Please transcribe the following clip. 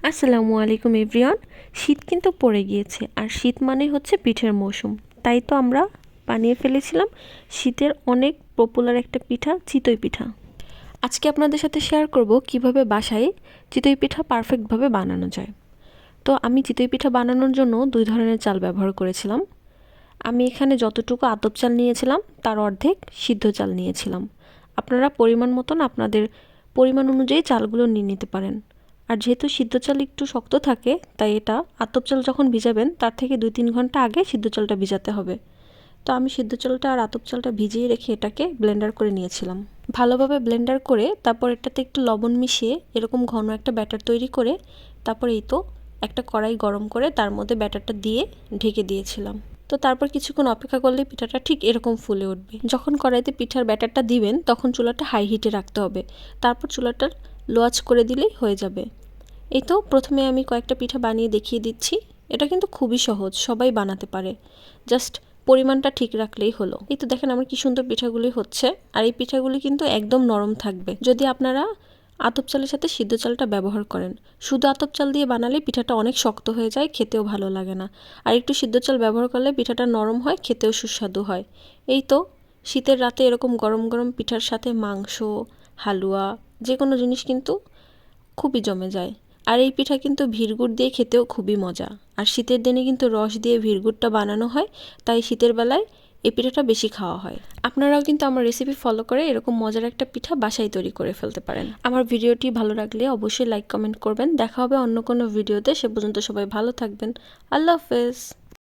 আসসালামু আলাইকুম এভরিওয়ান। শীত কিন্তু পড়ে গিয়েছে, আর শীত মানেই হচ্ছে পিঠের মৌসুম। তাই তো আমরা বানিয়ে ফেলেছিলাম শীতের অনেক পপুলার একটা পিঠা, চিতই পিঠা। আজকে আপনাদের সাথে শেয়ার করব কিভাবে বাসায় চিতই পিঠা পারফেক্টভাবে বানানো যায়। তো আমি চিতই পিঠা বানানোর জন্য 2 ধরনের চাল ব্যবহার করেছিলাম। আমি এখানে যতটুকু আতপ চাল নিয়েছিলাম তার অর্ধেক সিদ্ধ চাল নিয়েছিলাম। আপনারা পরিমাণ মতন আপনাদের পরিমাণ অনুযায়ী চালগুলো নিয়ে নিতে পারেন। আর যেহেতু সিদ্ধ চাল একটু শক্ত থাকে, তাই এটা আতপ চাল যখন ভিজাবেন তার থেকে 2-3 ঘন্টা আগে সিদ্ধ চালটা ভিজাতে হবে। তো আমি সিদ্ধ চালটা আর আতপ চালটা ভিজিয়ে রেখে এটাকে ব্লেন্ডার করে নিয়েছিলাম। ভালোভাবে ব্লেন্ডার করে তারপর এটাতে একটু লবণ মিশিয়ে এরকম ঘন একটা ব্যাটার তৈরি করে তারপর এই তো একটা কড়াই গরম করে তার মধ্যে ব্যাটারটা দিয়ে ঢেকে দিয়েছিলাম। তো তারপর কিছুক্ষণ অপেক্ষা করলে পিঠাটা ঠিক এরকম ফুলে উঠবে। যখন কড়াইতে পিঠার ব্যাটারটা দিবেন তখন চুলাটা হাই হিটে রাখতে হবে। তারপর চুলাটা লো আঁচ করে দিলেই হয়ে যাবে। এই তো প্রথমে আমি কয়েকটা পিঠা বানিয়ে দেখিয়ে দিচ্ছি। এটা কিন্তু খুবই সহজ, সবাই বানাতে পারে, জাস্ট পরিমাণটা ঠিক রাখলেই হলো। এই তো দেখেন আমার কি সুন্দর পিঠাগুলি হচ্ছে। আর এই পিঠাগুলি কিন্তু একদম নরম থাকবে যদি আপনারা আতপ চালের সাথে সিদ্ধ চালটা ব্যবহার করেন। শুধু আতপ চাল দিয়ে বানালে পিঠাটা অনেক শক্ত হয়ে যায়, খেতেও ভালো লাগে না। আর একটু সিদ্ধ চাল ব্যবহার করলে পিঠাটা নরম হয়, খেতেও সুস্বাদু হয়। এই তো শীতের রাতে এরকম গরম গরম পিঠার সাথে মাংস, হালুয়া, যে কোনো জিনিস কিন্তু খুবই জমে যায়। আর এই পিঠা কিন্তু ভিরগুড় দিয়ে খেতেও খুবই মজা। আর শীতের দিনে কিন্তু রস দিয়ে ভিরগুড়টা বানানো হয়, তাই শীতের বেলায় এই পিঠাটা বেশি খাওয়া হয়। আপনারাও কিন্তু আমার রেসিপি ফলো করে এরকম মজার একটা পিঠা বাসায় তৈরি করে ফেলতে পারেন। আমার ভিডিওটি ভালো লাগলে অবশ্যই লাইক কমেন্ট করবেন। দেখা হবে অন্য কোনো ভিডিওতে। সে পর্যন্ত সবাই ভালো থাকবেন। আল্লাহ হাফেজ।